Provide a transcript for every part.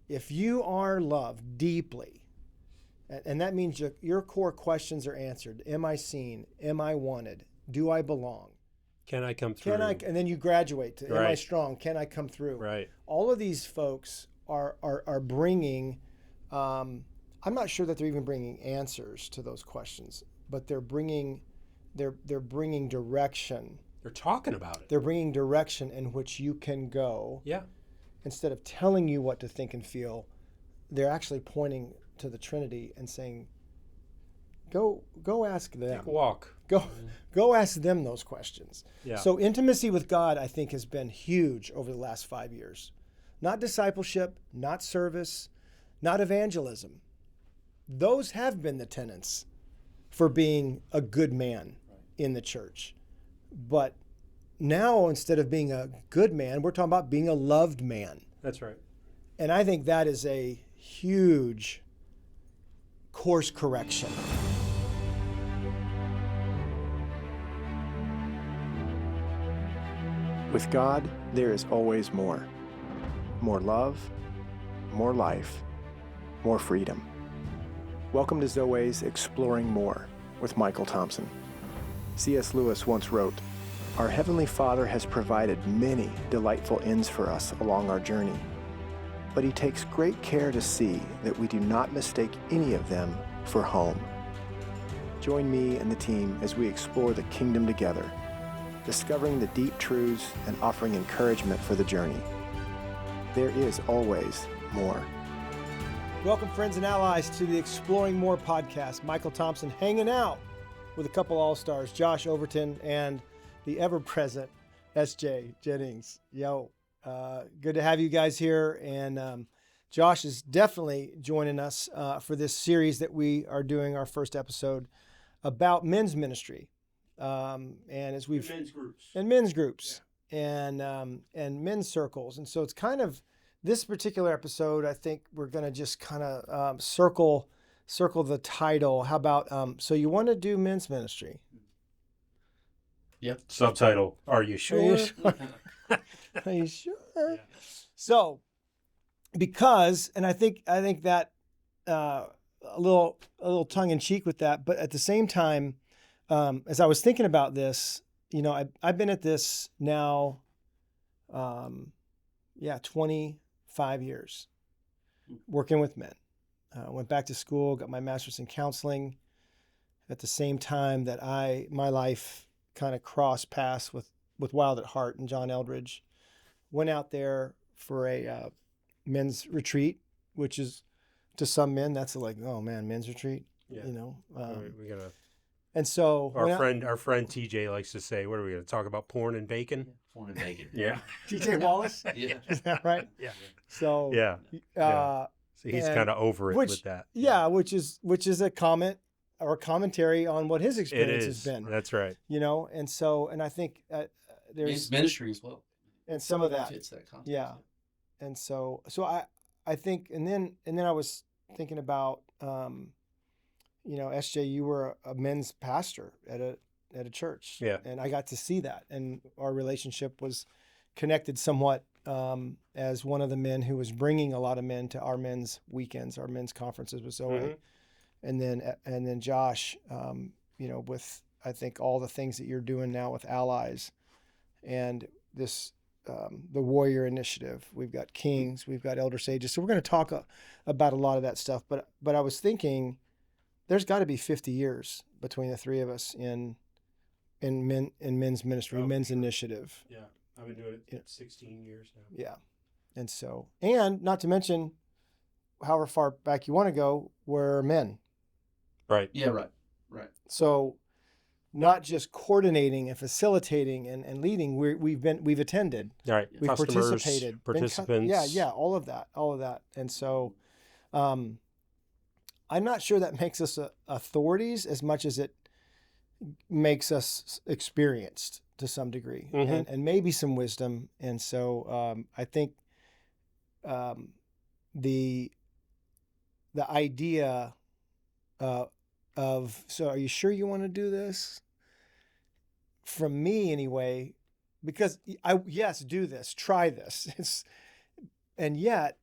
if you are loved deeply, and that means your core questions are answered. Am I seen? Am I wanted? Do I belong? Can I come through? And then you graduate to, am I Right. strong? Can I come through? Right. All of these folks are bringing, I'm not sure that they're even bringing answers to those questions, but they're bringing direction. They're talking about it. They're bringing direction in which you can go. Yeah. Instead of telling you what to think and feel, they're actually pointing to the Trinity and saying, go ask them. Take a walk. Go ask them those questions. Yeah. So intimacy with God, I think, has been huge over the last 5 years. Not discipleship, not service, not evangelism. Those have been the tenets for being a good man in the church. But now, instead of being a good man, we're talking about being a loved man. That's right. And I think that is a huge course correction. With God, there is always more. More love, more life, more freedom. Welcome to Zoe's Exploring More with Michael Thompson. C.S. Lewis once wrote, "Our Heavenly Father has provided many delightful ends for us along our journey, but He takes great care to see that we do not mistake any of them for home." Join me and the team as we explore the kingdom together, discovering the deep truths and offering encouragement for the journey. There is always more. Welcome, friends and allies, to the Exploring More podcast. Michael Thompson hanging out with a couple all-stars, Josh Overton and the ever-present SJ Jennings. Yo, good to have you guys here. And Josh is definitely joining us for this series that we are doing, our first episode about men's ministry. And as we've men's groups and men's circles. And so it's kind of this particular episode, I think we're going to just kind of circle the title. How about, so you want to do men's ministry? Yep. Subtitle, Are you sure? Are you sure? Are you sure? Yeah. So, because, and I think that a little tongue in cheek with that, but at the same time, as I was thinking about this, you know, I've been at this now, 25 years working with men. Went back to school, got my master's in counseling at the same time that my life kind of crossed paths with Wild at Heart and John Eldridge. Went out there for a men's retreat, which is to some men, that's like, oh man, men's retreat, Yeah. you know. We gotta. And so Our friend TJ likes to say, "What are we going to talk about? Porn and bacon." Porn and bacon. Yeah. TJ Wallace, Yeah. is that right? Yeah. So Yeah. So he's and kind of over it with that. Yeah, which is a comment or commentary on what his It experience is. has been. That's right. You know, and I think there's Men's ministry as well. and some of that. Fits that context. Yeah. And so I think, and then I was thinking about, you know, SJ, you were a men's pastor at a church. Yeah. And I got to see that, and our relationship was connected somewhat as one of the men who was bringing a lot of men to our men's weekends, our men's conferences with Zoe. Mm-hmm. And then Josh, you know, with I think all the things that you're doing now with allies and this, the Warrior Initiative. We've got Kings, we've got Elder Sages. So we're going to talk about a lot of that stuff. But I was thinking there's got to be 50 years between the three of us in men's ministry, men's initiative. Yeah. I've been doing it 16 years now. Yeah. And so, and not to mention, however far back you want to go, we're men. Right. Yeah, right. So not just coordinating and facilitating and leading, we've attended. All right. We've Customers, participated. participants. Yeah, all of that. And so I'm not sure that makes us authorities as much as it makes us experienced to some degree, Mm-hmm. and maybe some wisdom. And so I think the idea of, so are you sure you want to do this? From me anyway, because yes, do this, try this. And yet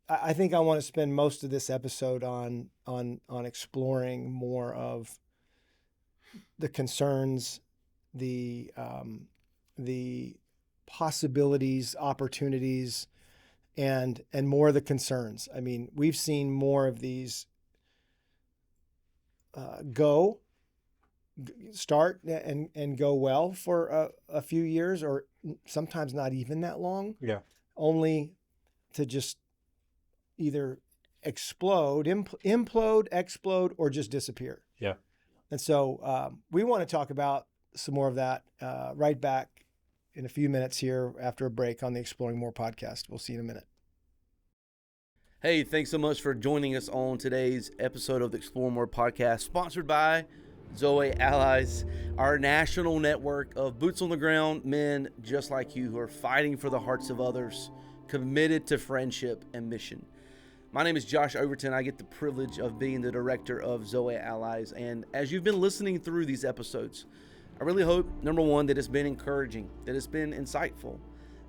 I think I want to spend most of this episode on exploring more of the concerns, the possibilities, opportunities, and more of the concerns. I mean, we've seen more of these start and go well for a few years, or sometimes not even that long. Yeah. Only to just either explode, implode, explode, or just disappear. Yeah. And so we want to talk about some more of that right back in a few minutes here after a break on the Exploring More podcast. We'll see you in a minute. Hey, thanks so much for joining us on today's episode of the Explore More podcast, sponsored by Zoe Allies, our national network of boots on the ground men just like you who are fighting for the hearts of others, committed to friendship and mission. My name is Josh Overton. I get the privilege of being the director of Zoe Allies. And as you've been listening through these episodes, I really hope, number one, that it's been encouraging, that it's been insightful.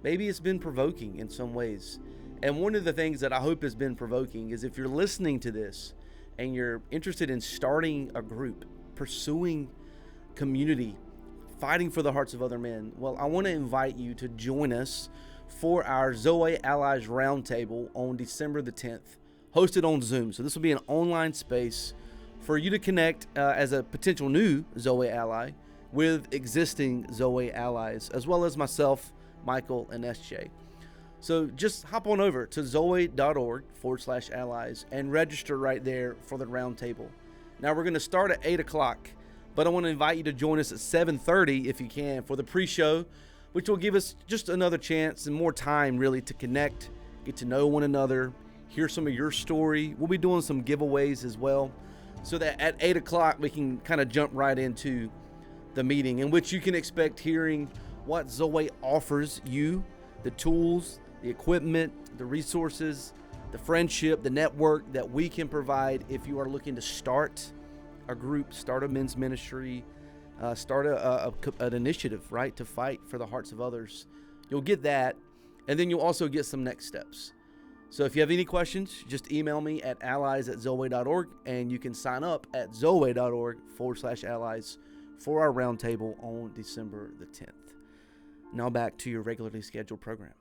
Maybe it's been provoking in some ways. And one of the things that I hope has been provoking is if you're listening to this and you're interested in starting a group, pursuing community, fighting for the hearts of other men, well, I want to invite you to join us for our Zoe Allies Roundtable on December the 10th, hosted on Zoom. So this will be an online space for you to connect as a potential new Zoe Ally with existing Zoe Allies, as well as myself, Michael, and SJ. So just hop on over to zoe.org/allies and register right there for the roundtable. Now we're going to start at 8 o'clock, but I want to invite you to join us at 7:30 if you can for the pre-show, which will give us just another chance and more time really to connect, get to know one another, hear some of your story. We'll be doing some giveaways as well, so that at 8 o'clock we can kind of jump right into the meeting, in which you can expect hearing what Zoe offers you, the tools, the equipment, the resources, the friendship, the network that we can provide if you are looking to start a group, start a men's ministry, start an initiative, right, to fight for the hearts of others. You'll get that, and then you'll also get some next steps. So if you have any questions, just email me at allies@zoe.org, and you can sign up at zoe.org/allies for our roundtable on December the 10th. Now back to your regularly scheduled program.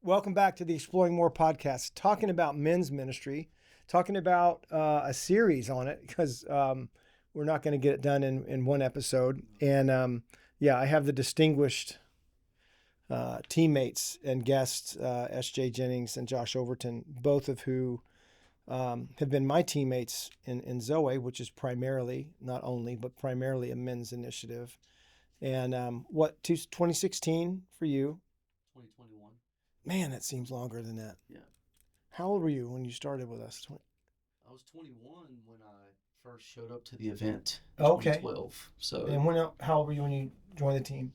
Welcome back to the Exploring More podcast, talking about men's ministry, talking about a series on it, because we're not going to get it done in one episode. And I have the distinguished teammates and guests, SJ Jennings and Josh Overton, both of who have been my teammates in Zoe, which is primarily, not only, but primarily a men's initiative. And 2016 for you? 2021. Man, that seems longer than that. Yeah. How old were you when you started with us? I was 21 when I first showed up to the event. Okay. 2012. So. And how old were you when you joined the team?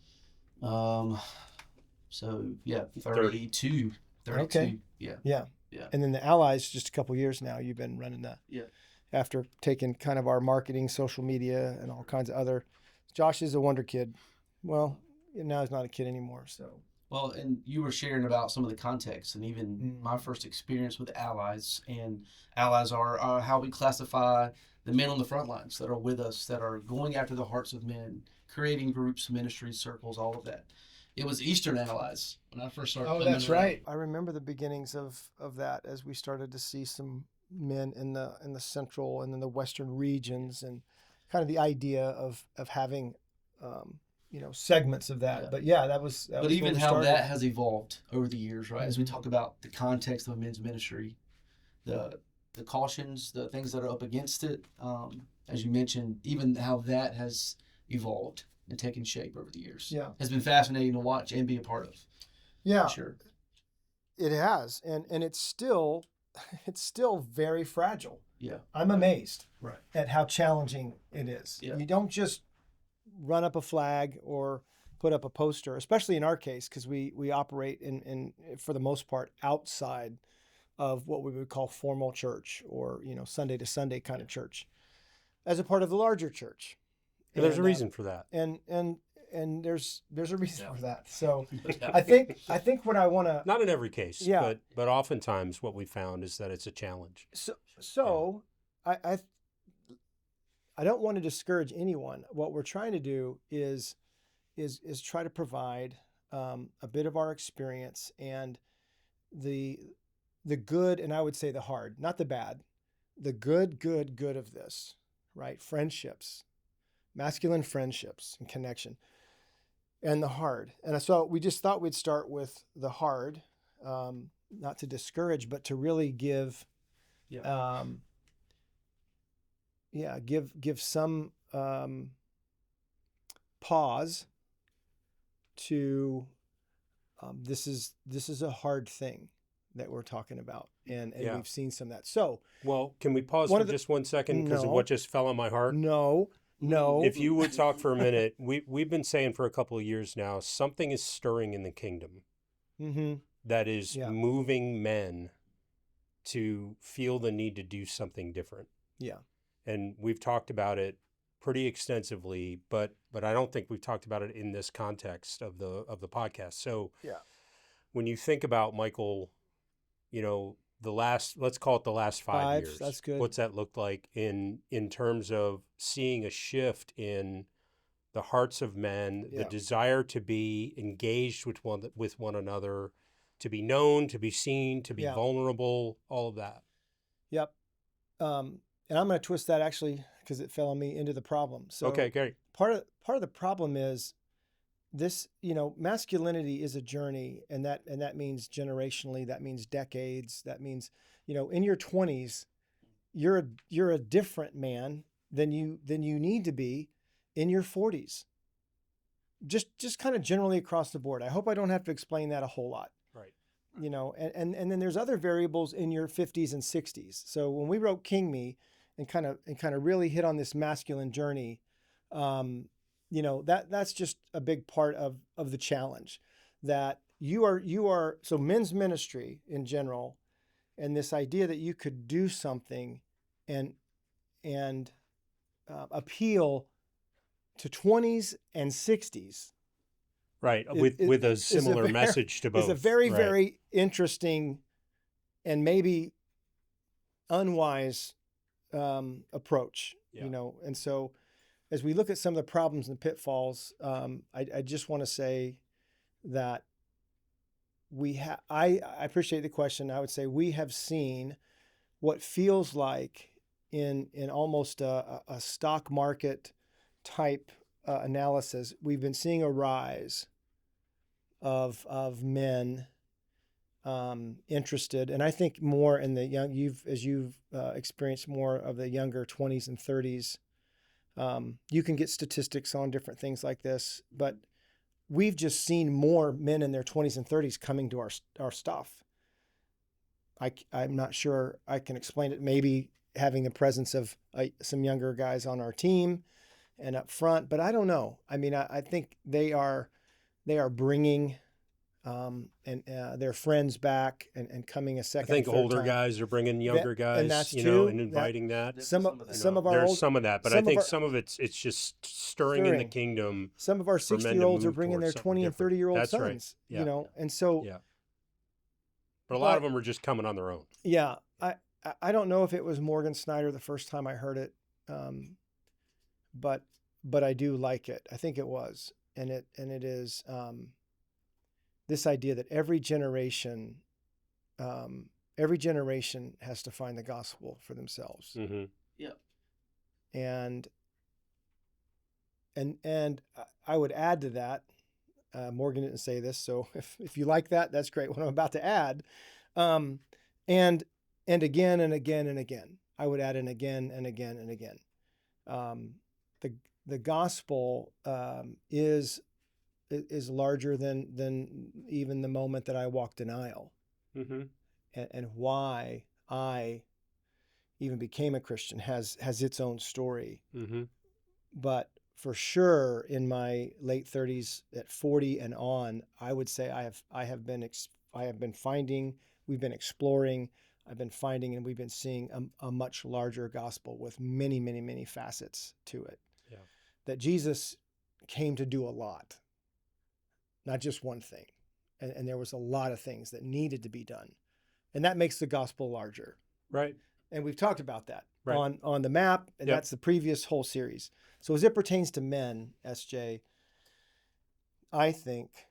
32. Okay. Yeah. And then the Allies, just a couple years now, you've been running that. Yeah. After taking kind of our marketing, social media, and all kinds of other. Josh is a wonder kid. Well, now he's not a kid anymore, so. Well, and you were sharing about some of the context and even my first experience with Allies. And Allies are how we classify the men on the front lines that are with us, that are going after the hearts of men, creating groups, ministries, circles, all of that. It was Eastern Allies when I first started. Oh, that's right. I remember the beginnings of that as we started to see some men in the central and then the western regions, and kind of the idea of having segments of that. Yeah. But that was but even how that has evolved over the years, right? As we talk about the context of men's ministry, the cautions, the things that are up against it, as you mentioned, even how that has evolved and taken shape over the years. Yeah. Has been fascinating to watch and be a part of. Yeah. Sure. It has. And it's still very fragile. Yeah. I'm amazed Right. at how challenging it is. Yeah. You don't just run up a flag or put up a poster, especially in our case, because we operate in for the most part outside of what we would call formal church, or Sunday to Sunday kind of church, as a part of the larger church. There's a reason for that. And and there's a reason for that. So Yeah. I think what I want to, Not in every case, Yeah. but oftentimes what we found is that it's a challenge. so I don't want to discourage anyone. What we're trying to do is try to provide a bit of our experience and the good, and I would say the hard, not the bad, the good of this, right? Friendships, masculine friendships and connection, and the hard. And so we just thought we'd start with the hard, not to discourage, but to really give, give some pause to this is a hard thing that we're talking about, and Yeah. we've seen some of that. So Well, can we pause One for of the- just 1 second because of No. what just fell on my heart? no, If you would talk for a minute, we've been saying for a couple of years now, something is stirring in the kingdom mm-hmm. that is Yeah. moving men to feel the need to do something different. Yeah. And we've talked about it pretty extensively, but I don't think we've talked about it in this context of the podcast. So Yeah. when you think about, Michael, let's call it the last 5 years. That's good. What's that look like in terms of seeing a shift in the hearts of men, the Yeah. desire to be engaged with one another, to be known, to be seen, to be Yeah. vulnerable, all of that. Yep. And I'm going to twist that actually because it fell on me into the problem. So Okay, great. part of the problem is this, masculinity is a journey, and that means generationally, that means decades, that means, in your 20s, you're a different man than you need to be in your 40s. Just kind of generally across the board. I hope I don't have to explain that a whole lot. Right. And then there's other variables in your 50s and 60s. So when we wrote King Me and kind of really hit on this masculine journey, that's just a big part of the challenge, that you are so men's ministry in general, and this idea that you could do something and appeal to 20s and 60s. Right. With a similar message to both. It's a very, right. very interesting and maybe unwise approach, Yeah. And so as we look at some of the problems and pitfalls, I just want to say that I appreciate the question. I would say we have seen what feels like in almost a stock market type analysis, we've been seeing a rise of men interested, and I think more in the young. As you've experienced more of the younger 20s and 30s. You can get statistics on different things like this, but we've just seen more men in their 20s and 30s coming to our stuff. I'm not sure I can explain it. Maybe having the presence of some younger guys on our team and up front, but I don't know. I mean, I think they are bringing their friends back and coming a second. I think and third older time. guys are bringing younger guys, and that's true. and inviting that. Some of our There's old, some of that, but some I of think our- some of it's just stirring in the kingdom. Some of our for men to 60-year-olds are move bringing their towards 20 and something 30-year-old different. That's right. sons, Yeah. and so Yeah. But a lot of them are just coming on their own. yeah, I don't know if it was Morgan Snyder the first time I heard it, but I do like it. I think it was, and it is this idea that every generation has to find the gospel for themselves. Mm-hmm. Yep. And I would add to that, Morgan didn't say this, so if you like that, that's great, what I'm about to add. And again and again and again, I would add and again and again and again. The gospel is larger than even the moment that I walked an aisle. Mm-hmm. And why I even became a Christian has its own story. Mm-hmm. But for sure, in my late 30s, at 40 and on, I would say we've been exploring, I've been finding, and we've been seeing a much larger gospel with many, many, many facets to it. Yeah. That Jesus came to do a lot, not just one thing. And there was a lot of things that needed to be done. And that makes the gospel larger. Right. And we've talked about that Right. on the map, and Yep. that's the previous whole series. So as it pertains to men, SJ, I think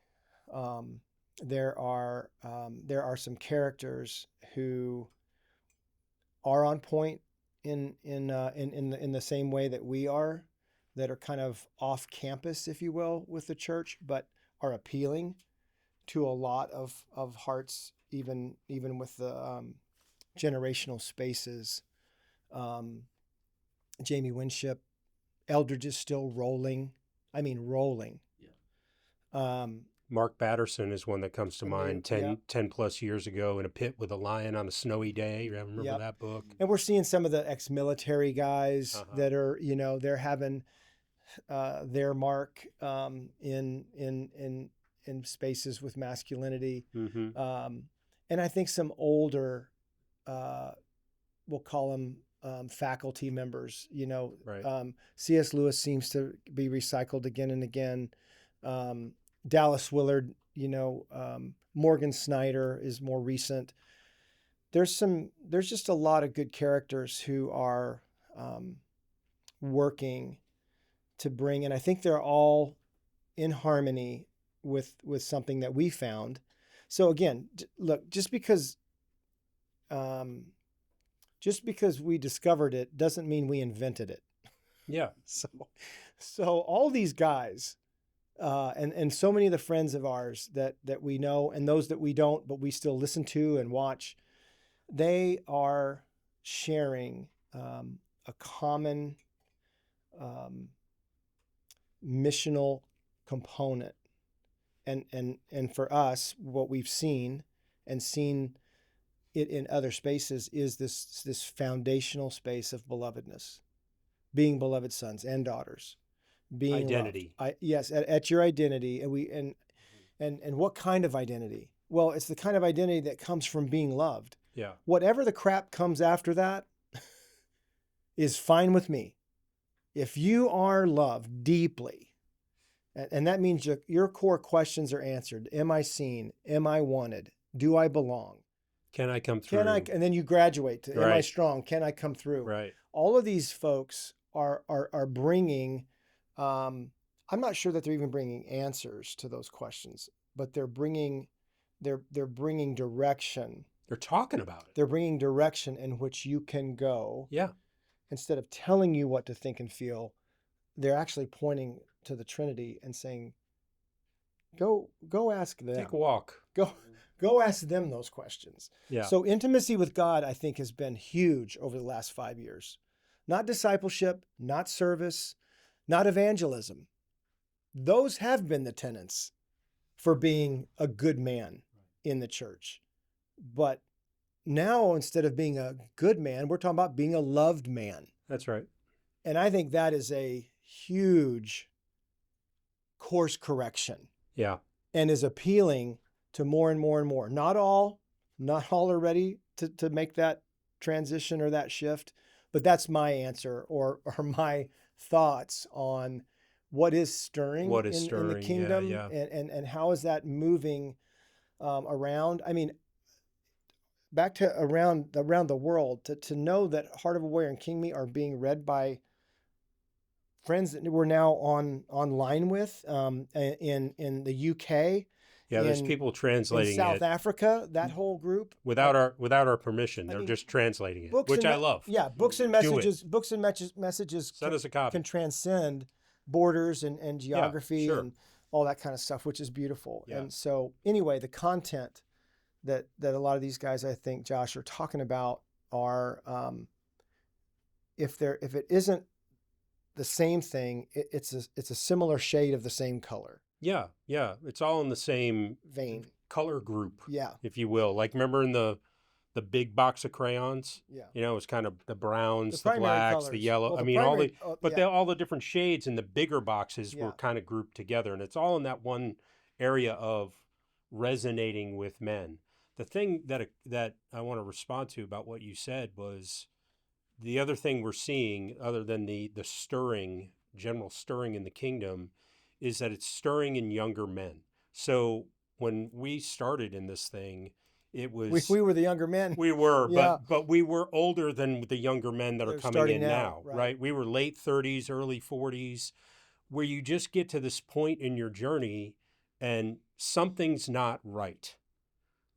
there are some characters who are on point in the same way that we are, that are kind of off campus, if you will, with the church, but are appealing to a lot of hearts, even with the generational spaces. Jamie Winship, Eldridge is still rolling. I mean, rolling. Yeah. Mark Batterson is one that comes to mind 10, Yep. 10 plus years ago in a pit with a lion on a snowy day. You remember Yep. that book? And we're seeing some of the ex-military guys Uh-huh. that are, they're having their mark in spaces with masculinity. Mm-hmm. And I think some older, we'll call them faculty members, Right. C.S. Lewis seems to be recycled again and again. Dallas Willard, Morgan Snyder is more recent. There's just a lot of good characters who are working to bring, and I think they're all in harmony with something that we found. So again, look, just because we discovered it doesn't mean we invented it. Yeah. So all these guys, and so many of the friends of ours that we know, and those that we don't, but we still listen to and watch, they are sharing a common missional component. And for us, what we've seen it in other spaces is this foundational space of belovedness, being beloved sons and daughters, being Identity. loved. Yes, at your identity, and what kind of identity? Well, it's the kind of identity that comes from being loved. Yeah. Whatever the crap comes after that is fine with me. If you are loved deeply, and that means your core questions are answered. Am I seen? Am I wanted? Do I belong? Can I come through? And then you graduate to, am I Right. strong? Can I come through? Right. All of these folks are bringing, I'm not sure that they're even bringing answers to those questions, but they're bringing direction. They're talking about it. They're bringing direction in which you can go. Yeah. Instead of telling you what to think and feel, they're actually pointing to the Trinity and saying, go ask them. Take a walk. Go ask them those questions. Yeah. So intimacy with God, I think, has been huge over the last 5 years. Not discipleship, not service, not evangelism. Those have been the tenets for being a good man in the church. But now, instead of being a good man, we're talking about being a loved man. That's right. And I think that is a huge course correction. Yeah. And is appealing to more and more and more. Not all are ready to make that transition or that shift, but that's my answer or my thoughts on what is stirring, in the kingdom, yeah. And how is that moving around. I mean, back to around the world, to know that Heart of a Warrior and King Me are being read by friends that we're now online with in the UK. Yeah, there's people translating in South it Africa, that whole group. without our permission. They're mean, just translating it, books which and I love. Yeah, books and messages Send us a copy. can transcend borders and geography sure. and all that kind of stuff, which is beautiful. Yeah. And so anyway, the content that a lot of these guys, I think, Josh, are talking about are, if it isn't the same thing, it's a similar shade of the same color. Yeah, yeah. It's all in the same Vein. color group, Yeah. if you will. Like, remember in the big box of crayons? Yeah. You know, it's kind of the browns, the primary blacks, colors. the yellow. Well, I the mean, primary- all the different shades in the bigger boxes Yeah. were kind of grouped together, and it's all in that one area of resonating with men. The thing that I want to respond to about what you said was the other thing we're seeing, other than the general stirring in the kingdom, is that it's stirring in younger men. So when we started in this thing, it was We were the younger men. we were, Yeah. but we were older than the younger men that They're are coming starting in now, now, right. right? We were late 30s, early 40s, where you just get to this point in your journey and something's not right.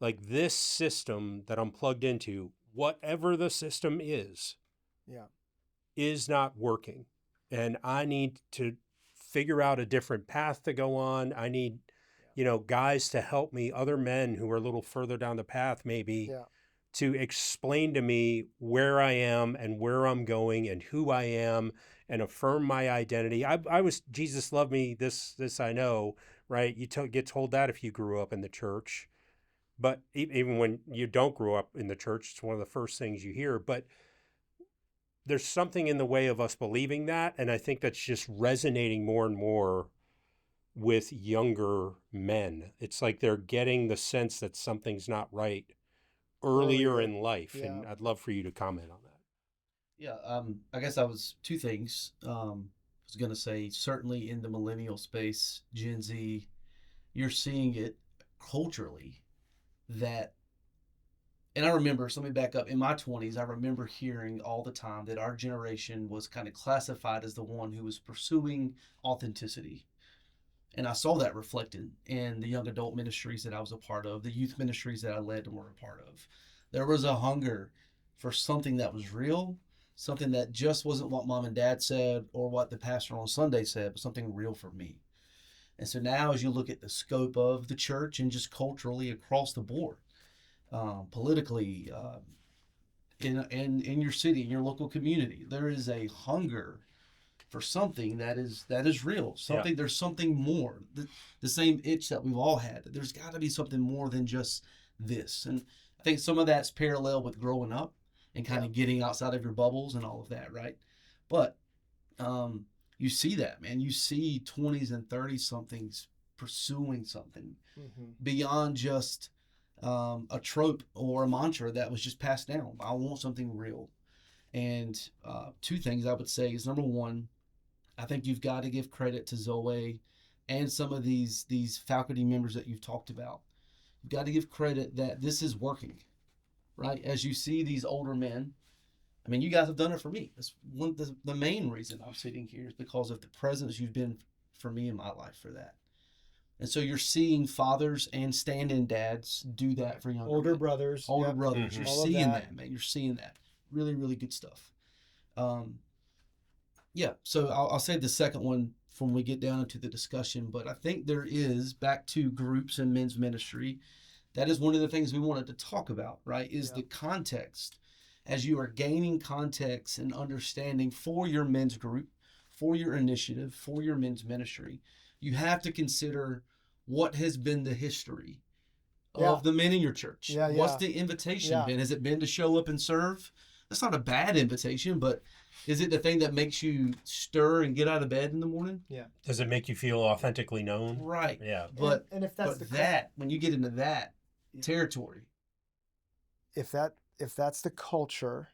Like this system that I'm plugged into, whatever the system Yeah. is not working. And I need to figure out a different path to go on. I need, guys to help me, other men who are a little further down the path, maybe, Yeah. to explain to me where I am and where I'm going and who I am and affirm my identity. I was, Jesus loved me, this I know, right? You get told that if you grew up in the church. But even when you don't grow up in the church, it's one of the first things you hear. But there's something in the way of us believing that. And I think that's just resonating more and more with younger men. It's like they're getting the sense that something's not right earlier in life. Yeah. And I'd love for you to comment on that. Yeah, I guess I was two things. I was going to say, certainly in the millennial space, Gen Z, you're seeing it culturally that, and I remember, so let me back up. In my 20s, I remember hearing all the time that our generation was kind of classified as the one who was pursuing authenticity. And I saw that reflected in the young adult ministries that I was a part of, the youth ministries that I led and were a part of. There was a hunger for something that was real, something that just wasn't what mom and dad said or what the pastor on Sunday said, but something real for me. And so now as you look at the scope of the church and just culturally across the board, politically, in your city, in your local community, there is a hunger for something that is real. Something There's something more. The same itch that we've all had. There's got to be something more than just this. And I think some of that's parallel with growing up and kind of getting outside of your bubbles and all of that, right? But you see that, man. You see 20s and 30 somethings pursuing something beyond just a trope or a mantra that was just passed down. I want something real. And two things I would say is, number one, I think you've got to give credit to Zoe and some of these faculty members that you've talked about. You've got to give credit that this is working, right? As you see these older men, I mean, you guys have done it for me. That's one the main reason I'm sitting here is because of the presence you've been for me in my life for that. And so you're seeing fathers and stand-in dads do that for younger Older men. brothers. Older Yep. brothers. You're All of seeing that. that, man. You're seeing that. Really, really good stuff. Yeah, so I'll say the second one when we get down into the discussion, but I think there is, back to groups and men's ministry, that is one of the things we wanted to talk about, right, is the context. As you are gaining context and understanding for your men's group, for your initiative, for your men's ministry, you have to consider what has been the history of the men in your church. What's the invitation been? Has it been to show up and serve? That's not a bad invitation, but is it the thing that makes you stir and get out of bed in the morning? Yeah. Does it make you feel authentically known? Right. Yeah. But and if that's when you get into that territory, if that's the culture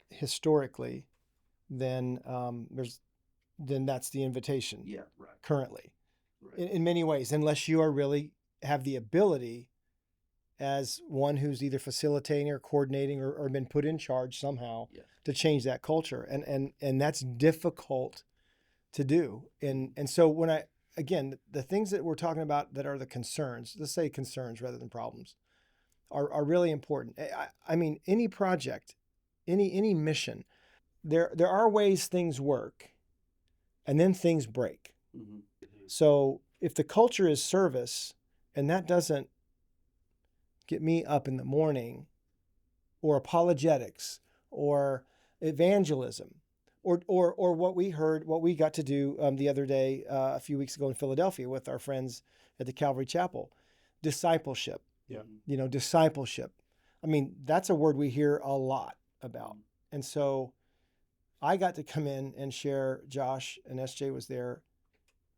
historically, then that's the invitation. Yeah, right. Currently, Right. in many ways, unless you are really have the ability as one who's either facilitating or coordinating or been put in charge somehow to change that culture. And that's difficult to do. And so when the things that we're talking about that are the concerns, let's say concerns rather than problems, are really important. I mean, any project, any mission, there are ways things work and then things break. Mm-hmm. So if the culture is service and that doesn't get me up in the morning, or apologetics, or evangelism, or what we got to do the other day, a few weeks ago in Philadelphia with our friends at the Calvary Chapel, discipleship. Yeah. Discipleship. I mean, that's a word we hear a lot about. And so I got to come in and share, Josh and SJ was there.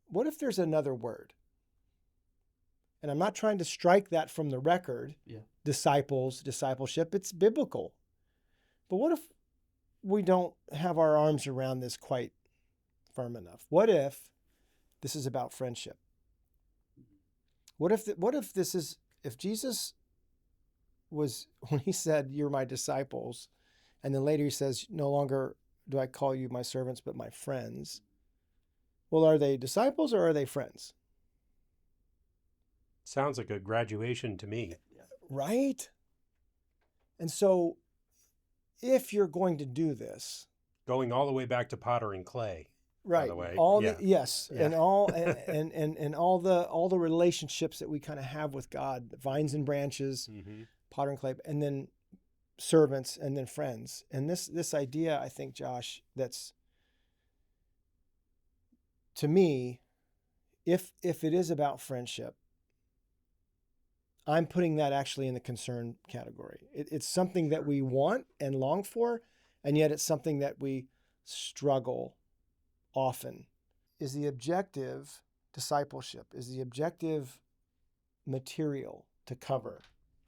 What if there's another word? And I'm not trying to strike that from the record. Yeah. Discipleship, it's biblical. But what if we don't have our arms around this quite firm enough? What if this is about friendship. What if Jesus was, when he said, "You're my disciples," and then later he says, "No longer do I call you my servants, but my friends." Well, are they disciples or are they friends? Sounds like a graduation to me. Right? And so if you're going to do this, Going all the way back to potter and clay. right, By the way. all Yeah. the yes, Yeah. and all the relationships that we kind of have with God, the vines and branches, Mm-hmm. potter and clay, and then servants, and then friends. And this idea, I think, Josh, that's, to me, if it is about friendship, I'm putting that actually in the concern category. It's something that we want and long for, and yet it's something that we struggle often. Is the objective discipleship? Is the objective material to cover?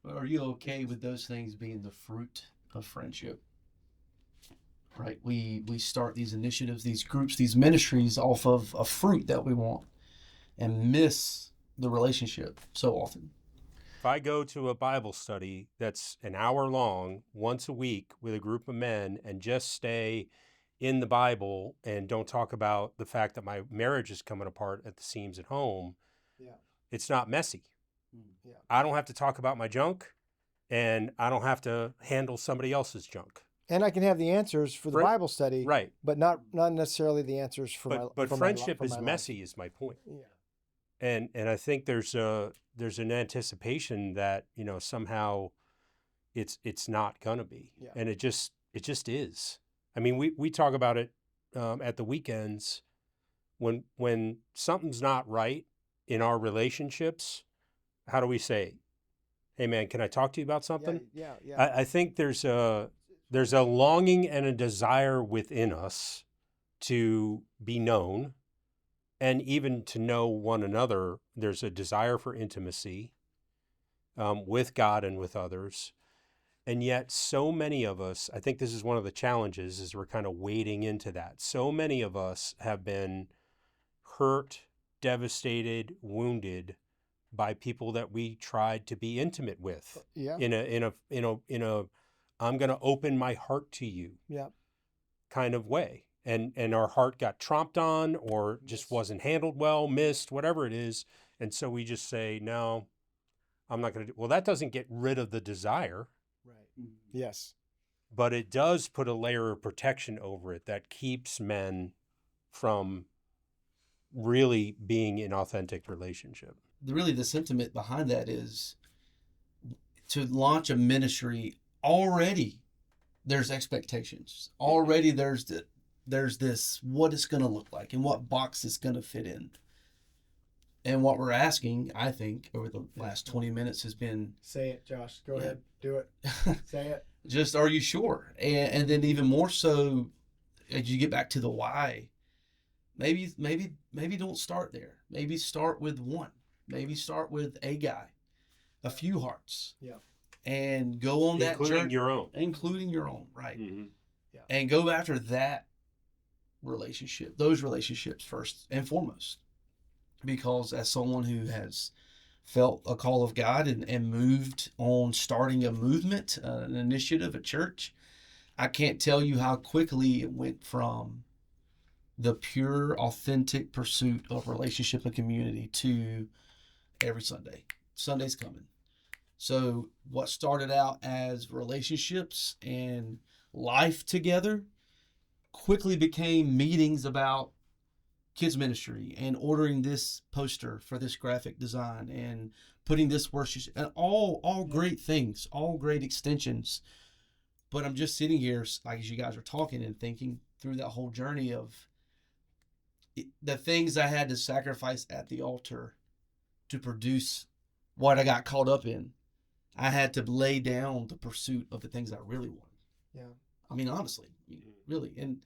Are you okay with those things being the fruit of friendship? Right. We start these initiatives, these groups, these ministries off of a fruit that we want and miss the relationship so often. If I go to a Bible study that's an hour long once a week with a group of men and just stay in the Bible and don't talk about the fact that my marriage is coming apart at the seams at home, it's not messy. Yeah. I don't have to talk about my junk, and I don't have to handle somebody else's junk. And I can have the answers for the Right. Bible study, Right. but not necessarily the answers for my. But for friendship my is life. messy, is my point. Yeah. And I think there's an anticipation that, you know, somehow it's not gonna be. Yeah. And it just is. I mean, we talk about it at the weekends when something's not right in our relationships. How do we say, "Hey man, can I talk to you about something?" Yeah. I think there's a longing and a desire within us to be known, and even to know one another. There's a desire for intimacy with God and with others. And yet so many of us, I think this is one of the challenges, is we're kind of wading into that. So many of us have been hurt, devastated, wounded by people that we tried to be intimate with. Yeah. In a I'm going to open my heart to you Yeah. kind of way. And our heart got tromped on, or just wasn't handled well, missed, whatever it is. And so we just say, "No, I'm not going to do." Well, that doesn't get rid of the desire, Right. Yes. but it does put a layer of protection over it that keeps men from really being in authentic relationship. Really, the sentiment behind that is to launch a ministry. Already, there's expectations. Already, there's this what it's going to look like and what box it's going to fit in. And what we're asking, I think, over the last 20 minutes has been, Say it, Josh. Go ahead. Do it. Say it. just, are you sure? And then even more so, as you get back to the why, maybe don't start there. Maybe start with one. Maybe start with a guy, a few hearts. Yeah. And go on that Including journey. your own. Including your own, right. Mm-hmm. Yeah. And go after that relationship, those relationships first and foremost. Because as someone who has felt a call of God and moved on starting a movement, an initiative, a church, I can't tell you how quickly it went from the pure, authentic pursuit of relationship and community to every Sunday. Sunday's coming. So what started out as relationships and life together quickly became meetings about kids ministry and ordering this poster for this graphic design and putting this worship, and all great things, all great extensions. But I'm just sitting here, like as you guys are talking and thinking through that whole journey of the things I had to sacrifice at the altar to produce what I got caught up in. I had to lay down the pursuit of the things I really wanted. Yeah. I mean, honestly, really. And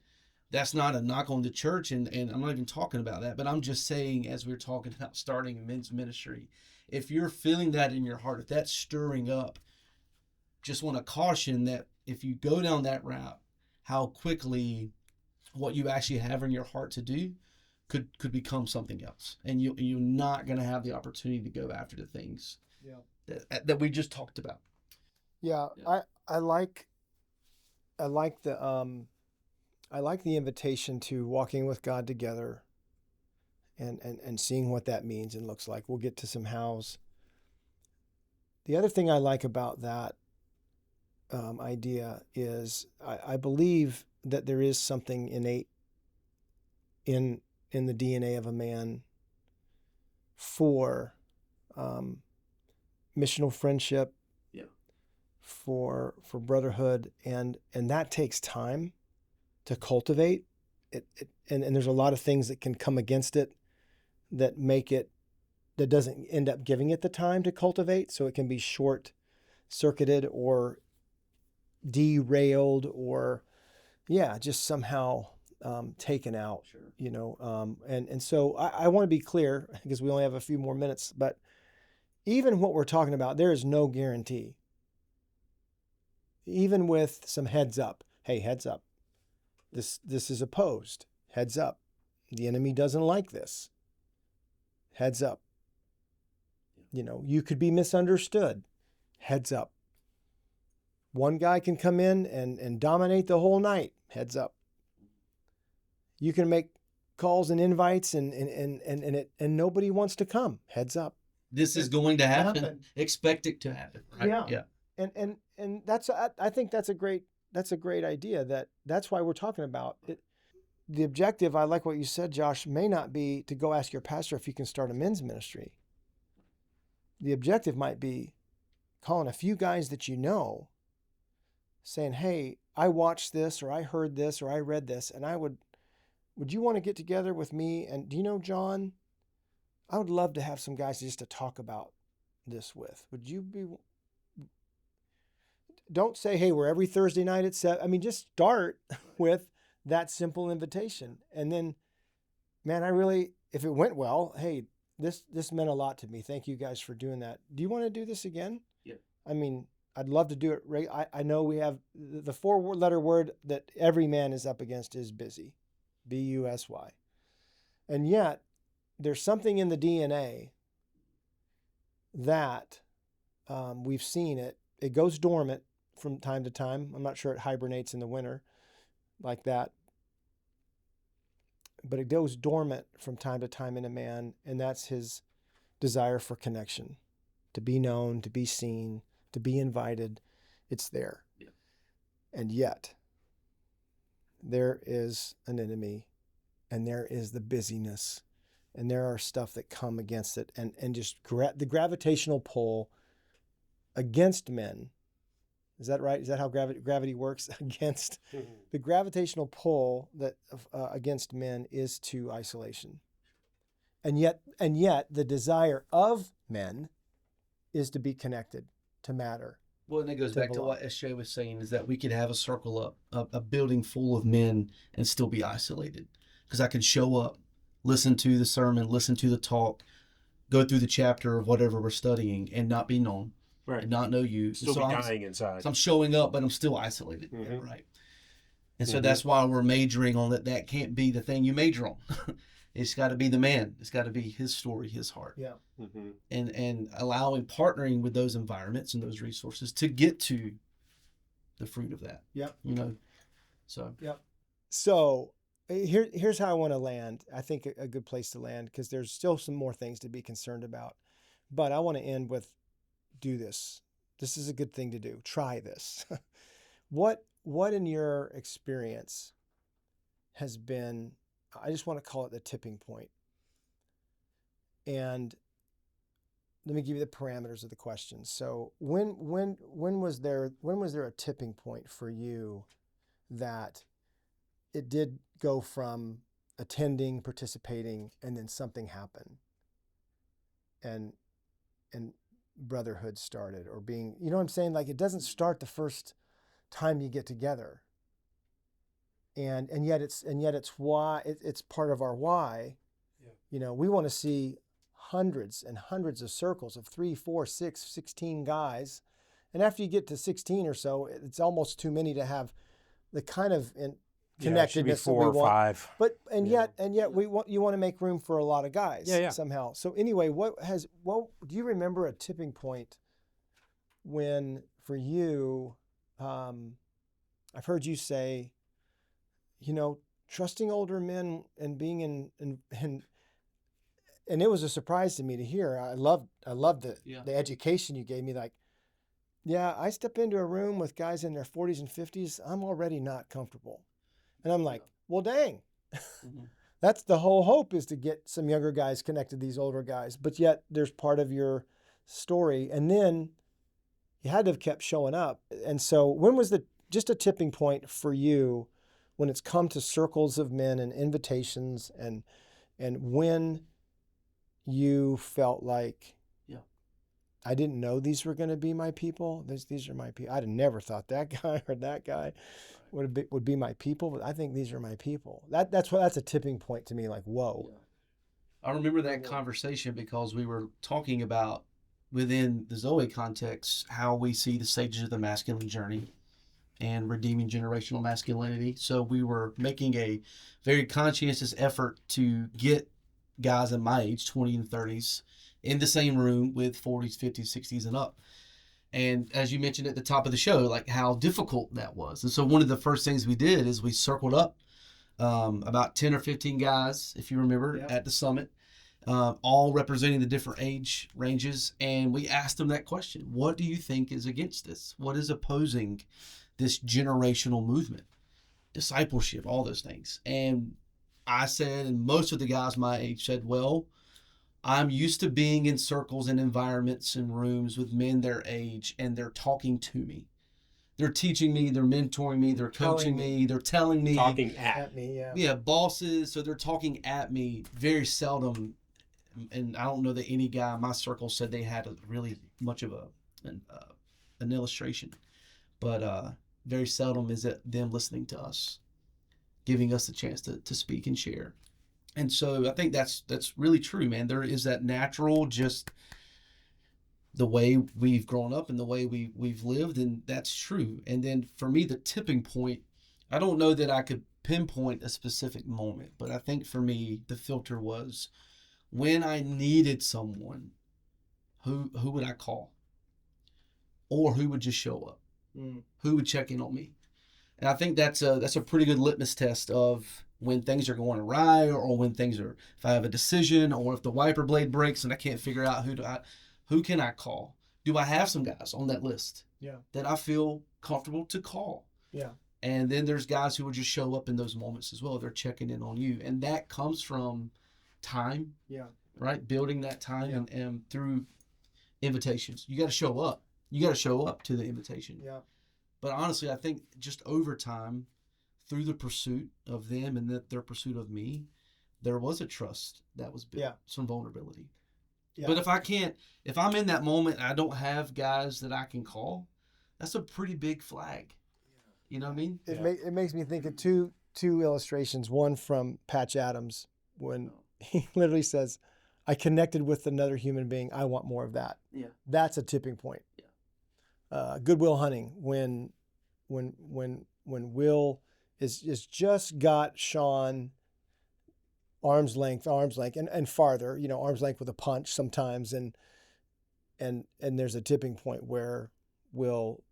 that's not a knock on the church, and I'm not even talking about that, but I'm just saying, as we're talking about starting a men's ministry, if you're feeling that in your heart, if that's stirring up, just want to caution that if you go down that route, how quickly what you actually have in your heart to do could become something else, and you're not going to have the opportunity to go after the things that we just talked about. Yeah. I like the invitation to walking with God together and seeing what that means and looks like. We'll get to some hows. The other thing I like about that idea is I believe that there is something innate in the DNA of a man for missional friendship, for brotherhood, and that takes time to cultivate it, and there's a lot of things that can come against it that doesn't end up giving it the time to cultivate, so it can be short circuited or derailed or just somehow taken out. Sure. And so I want to be clear, because we only have a few more minutes, but even what we're talking about, there is no guarantee. Even with some heads up, hey, heads up, this is opposed, heads up, the enemy doesn't like this, heads up, you could be misunderstood, heads up, one guy can come in and dominate the whole night, heads up, you can make calls and invites and nobody wants to come, heads up. This is going to happen. Expect it to happen, right? Yeah. And I think that's a great idea. That's why we're talking about it. The objective, I like what you said, Josh, may not be to go ask your pastor if you can start a men's ministry. The objective might be calling a few guys that you know, saying, hey, I watched this, or I heard this, or I read this, and would you want to get together with me? And do you know John? I would love to have some guys just to talk about this with. Would you be? Don't say, hey, we're every Thursday night at 7. I mean, just start with that simple invitation. And then, man, if it went well, hey, this meant a lot to me. Thank you guys for doing that. Do you want to do this again? Yeah. I mean, I'd love to do it. I know we have the 4-letter word that every man is up against is busy, B-U-S-Y. And yet, there's something in the DNA that we've seen it goes dormant from time to time. I'm not sure it hibernates in the winter like that, but it goes dormant from time to time in a man, and that's his desire for connection, to be known, to be seen, to be invited. It's there. Yeah. And yet, there is an enemy, and there is the busyness, and there are stuff that come against it, and just the gravitational pull against men. Is that right? Is that how gravity works? Against the gravitational pull that against men is to isolation, and yet the desire of men is to be connected, to matter. Well, and it goes back to what SJ was saying, is that we could have a circle up, a building full of men and still be isolated. Because I could show up, listen to the sermon, listen to the talk, go through the chapter of whatever we're studying and not be known. Right. And not know you. Still be dying inside. So I'm showing up, but I'm still isolated. Mm-hmm. Right. And so that's why we're majoring on that. That can't be the thing you major on. It's got to be the man. It's got to be his story, his heart. Yeah. Mm-hmm. And partnering with those environments and those resources to get to the fruit of that. Yep. So. Yep. So here's how I want to land. I think a good place to land, because there's still some more things to be concerned about. But I want to end with, do this. This is a good thing to do. Try this. What in your experience has been, I just want to call it the tipping point. And let me give you the parameters of the question. So when was there a tipping point for you that it did go from attending, participating, and then something happened, and brotherhood started, or being, you know what I'm saying? Like, it doesn't start the first time you get together. And yet it's why it's part of our why. Yeah. We want to see hundreds and hundreds of circles of 3, 4, 6, 16 guys. And after you get to 16 or so, it's almost too many to have the kind of connectedness that we 4 or want. 5. But yet you want to make room for a lot of guys somehow. So anyway, do you remember a tipping point when for you, I've heard you say, trusting older men and being in and it was a surprise to me to hear. I loved the education you gave me. Like, I step into a room with guys in their 40s and 50s. I'm already not comfortable. And I'm like, well, dang. Mm-hmm. That's the whole hope, is to get some younger guys connected to these older guys. But yet there's part of your story. And then you had to have kept showing up. And so when was just a tipping point for you when it's come to circles of men and invitations and when you felt like, I didn't know these were going to be my people. These are my people. I'd have never thought that guy or that guy would be my people, but I think these are my people. That's a tipping point to me. Like, whoa. I remember that conversation because we were talking about, within the Zoe context, how we see the stages of the masculine journey and redeeming generational masculinity. So we were making a very conscientious effort to get guys in my age, 20 and 30s, in the same room with 40s, 50s, 60s and up. And as you mentioned at the top of the show, like how difficult that was. And so one of the first things we did is we circled up about 10 or 15 guys, if you remember, at the summit, all representing the different age ranges. And we asked them that question: what do you think is against this? What is opposing this generational movement? Discipleship, all those things. And I said, and most of the guys my age said, well, I'm used to being in circles and environments and rooms with men their age, and they're talking to me. They're teaching me, they're mentoring me, they're coaching me, they're telling me. Talking at me, Yeah, bosses, so they're talking at me. Very seldom, and I don't know that any guy in my circle said they had really much of an illustration. But very seldom is it them listening to us, giving us the chance to speak and share. And so I think that's really true, man. There is that natural, just the way we've grown up and the way we've lived, and that's true. And then for me, the tipping point, I don't know that I could pinpoint a specific moment, but I think for me, the filter was when I needed someone, who would I call? Or who would just show up? Who would check in on me? And I think that's a pretty good litmus test of when things are going awry, or when if I have a decision, or if the wiper blade breaks and I can't figure out who can I call? Do I have some guys on that list that I feel comfortable to call? Yeah. And then there's guys who will just show up in those moments as well. They're checking in on you. And that comes from time, right? Building that time and through invitations. You got to show up. You got to show up to the invitation. Yeah. But honestly, I think just over time, through the pursuit of them and their pursuit of me, there was a trust that was built, some vulnerability. Yeah. But if I'm in that moment and I don't have guys that I can call, that's a pretty big flag. You know what I mean? It makes me think of two illustrations. One from Patch Adams, when he literally says, I connected with another human being. I want more of that. Yeah. That's a tipping point. Yeah. Good Will Hunting, when Will is just got Sean arm's length and farther, arm's length with a punch sometimes, and there's a tipping point where Will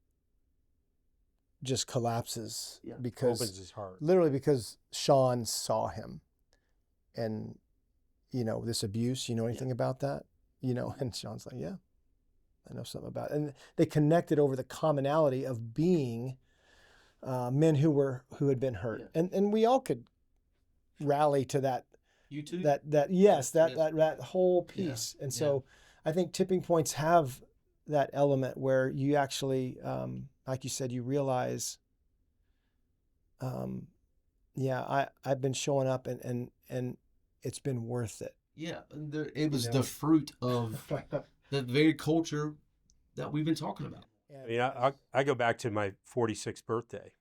just collapses because opens his heart. Literally because Sean saw him, and this abuse, anything about that, and Sean's like, yeah, I know something about it. And they connected over the commonality of being men who had been hurt, and we all could rally to that. You too. That whole piece, and so I think tipping points have that element where you actually, like you said, you realize, I've been showing up and it's been worth it. Yeah, it was the fruit of the very culture that we've been talking about. I mean, I go back to my 46th birthday.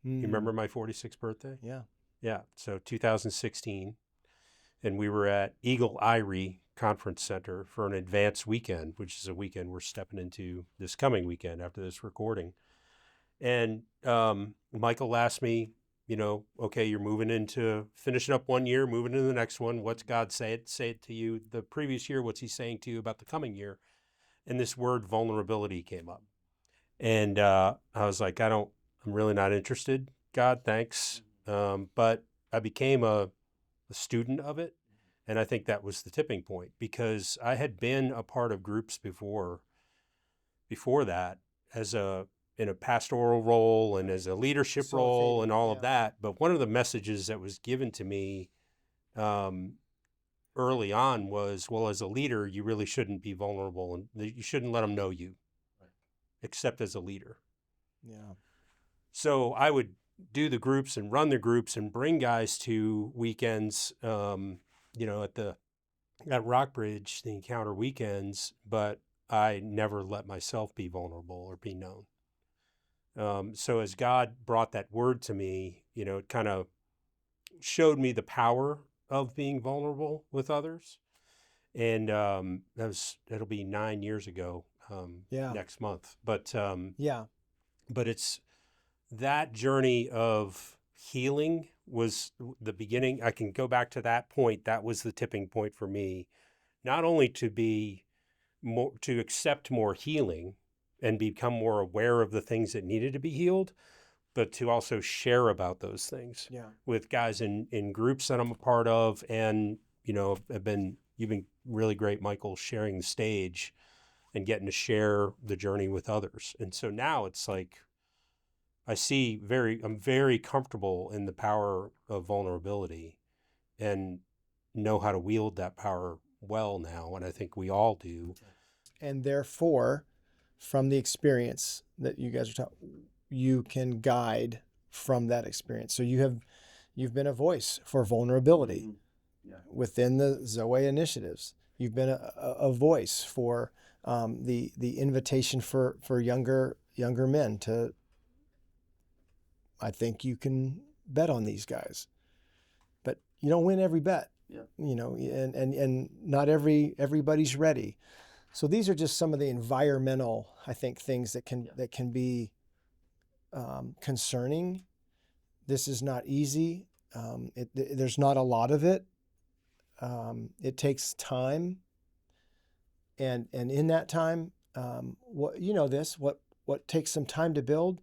You remember my 46th birthday? Yeah. Yeah. So 2016, and we were at Eagle Eyrie Conference Center for an advanced weekend, which is a weekend we're stepping into this coming weekend after this recording. And Michael asked me, okay, you're moving into finishing up one year, moving into the next one. What's God say it to you the previous year? What's he saying to you about the coming year? And this word vulnerability came up. And I was like, I'm really not interested, God, thanks. But I became a student of it. And I think that was the tipping point, because I had been a part of groups before that in a pastoral role and as a leadership role and all of that. But one of the messages that was given to me early on was, well, as a leader, you really shouldn't be vulnerable, and you shouldn't let them know you, except as a leader. Yeah. So I would do the groups and run the groups and bring guys to weekends, at Rockbridge, the encounter weekends, but I never let myself be vulnerable or be known. So as God brought that word to me, it kind of showed me the power of being vulnerable with others. And it'll be 9 years ago next month. But but it's that journey of healing was the beginning. I can go back to that point. That was the tipping point for me, not only to accept more healing and become more aware of the things that needed to be healed, but to also share about those things with guys in groups that I'm a part of. And, you've been really great, Michael, sharing the stage and getting to share the journey with others. And so now it's like, I'm very comfortable in the power of vulnerability and know how to wield that power well now. And I think we all do. And therefore, from the experience that you guys are talking, you can guide from that experience. So you've been a voice for vulnerability within the Zoe initiatives. You've been a voice for the invitation for younger men to. I think you can bet on these guys, but you don't win every bet. And not everybody's ready. So these are just some of the environmental, I think, things that can be concerning. This is not easy. There's not a lot of it. It takes time, and in that time, what takes some time to build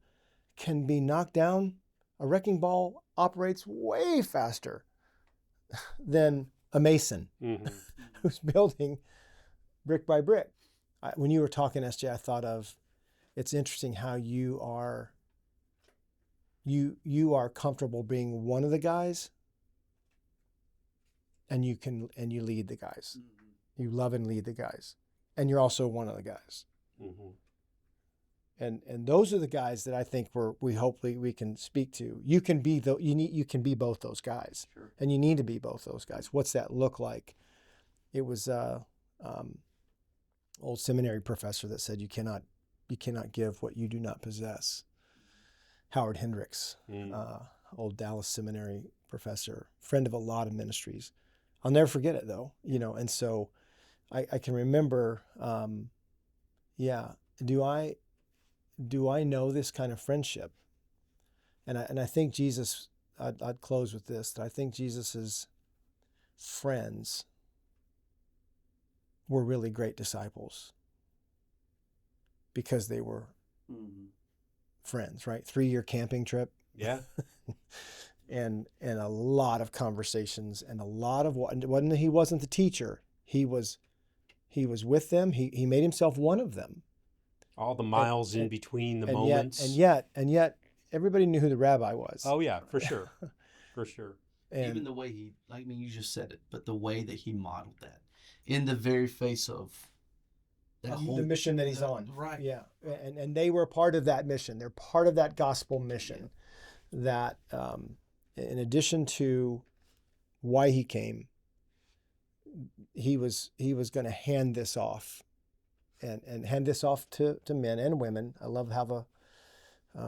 can be knocked down. A wrecking ball operates way faster than a mason who's building brick by brick. When you were talking, SJ, I thought of, it's interesting how you are comfortable being one of the guys, and you lead the guys. You love and lead the guys, and you're also one of the guys. And those are the guys that I think hopefully we can speak to. You can be you can be both those guys, and you need to be both those guys. What's that look like? It was old seminary professor that said you cannot give what you do not possess. Howard Hendricks, old Dallas seminary professor, friend of a lot of ministries. I'll never forget it though, And so I can remember, do I know this kind of friendship? And I think Jesus, I'd close with this, that I think Jesus's friends were really great disciples because they were friends, right? 3-year camping trip. Yeah. and a lot of conversations and a lot of he wasn't the teacher. He was with them. He made himself one of them. All the miles in between the moments. And yet, everybody knew who the rabbi was. Oh yeah, for sure. For sure. And even the way you just said it, but the way that he modeled that in the very face of that the mission that he's on. Right. Yeah. And they were part of that mission. They're part of that gospel mission that, in addition to why he came, he was going to hand this off. And hand this off to men and women. I love how the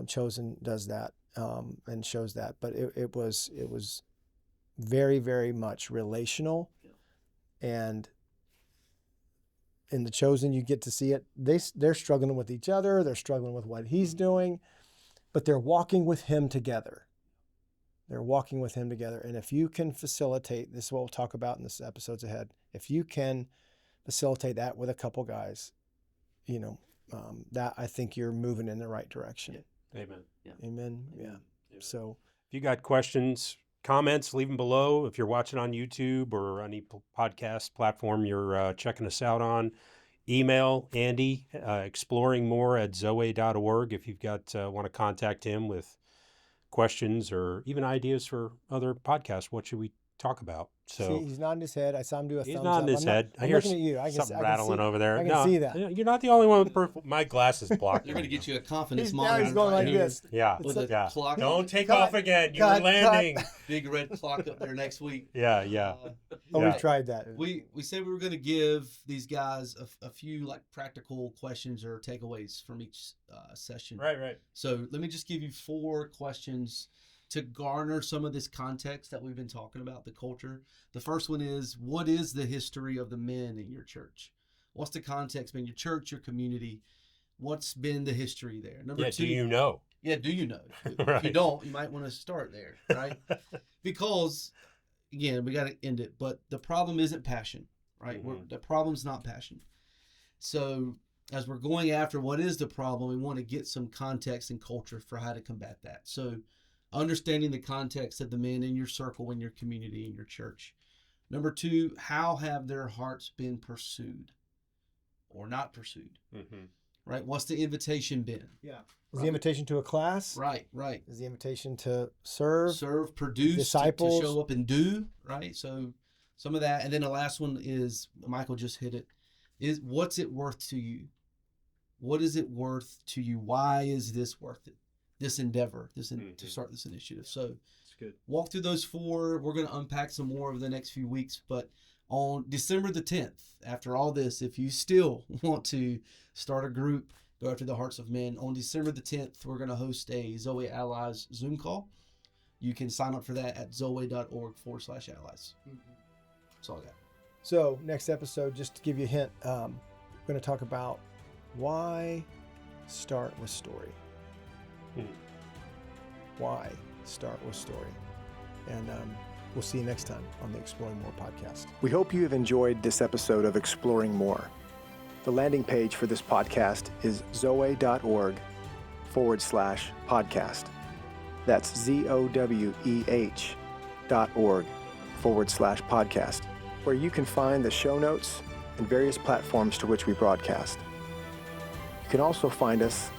Chosen does that and shows that. But it was very, very much relational. And in the Chosen, you get to see it. They're struggling with each other. They're struggling with what he's doing. But they're walking with him together. They're walking with him together. And if you can facilitate, this is what we'll talk about in the episodes ahead. If you can facilitate that with a couple guys, that I think you're moving in the right direction. Amen. Yeah. Amen. Yeah. Amen. So If you got questions, comments, leave them below. If you're watching on YouTube or any podcast platform you're checking us out on, email Andy, exploringmore@zoe.org if you've got want to contact him with questions or even ideas for other podcasts. What should we talk about? So see, he's nodding his head. I saw him do a he's thumbs nodding up. his head. I'm looking at you. Something rattling over there. I can see that. You're not the only one with purple. My glasses blocked. They're going to get you a confidence Now monitor. he's going like here this. Yeah. With a clock. Don't take Cut. off again. You're Cut. landing. Big red clock up there next week. Yeah. Oh, Yeah. we've tried that. We said we were going to give these guys a few like practical questions or takeaways from each session. Right. So let me just give you 4 questions to garner some of this context that we've been talking about, the culture. The first one is, what is the history of the men in your church? What's the context been? Your church, your community, what's been the history there? Number 2. Do you know? Yeah, do you know? If Right. you don't, you might want to start there, right? Because, again, we got to end it, but the problem isn't passion, right? The problem's not passion. So as we're going after what is the problem, we want to get some context and culture for how to combat that. So understanding the context of the men in your circle, in your community, in your church. Number 2, how have their hearts been pursued or not pursued? Right? What's the invitation been? Yeah. Is the invitation to a class? Right. Is the invitation to serve? Produce, disciples. to show up and do, right? So some of that. And then the last one is, Michael just hit it, is what's it worth to you? What is it worth to you? Why is this worth it? This endeavor, to start this initiative. So That's good. Walk through those 4. We're going to unpack some more over the next few weeks. But on December the 10th, after all this, if you still want to start a group, go after the hearts of men, on December the 10th, we're going to host a Zoe Allies Zoom call. You can sign up for that at zoe.org/allies. That's all I got. So next episode, just to give you a hint, we're going to talk about why start with story. Why start with story? And we'll see you next time on the Exploring More podcast. We hope you have enjoyed this episode of Exploring More. The landing page for this podcast is zoe.org/podcast. That's ZOWEH.org/podcast, where you can find the show notes and various platforms to which we broadcast. You can also find us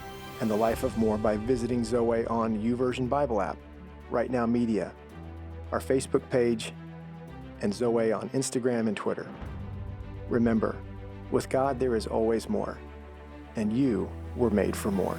and the life of more by visiting Zoe on YouVersion Bible app, Right Now Media, our Facebook page, and Zoe on Instagram and Twitter. Remember, with God there is always more, and you were made for more.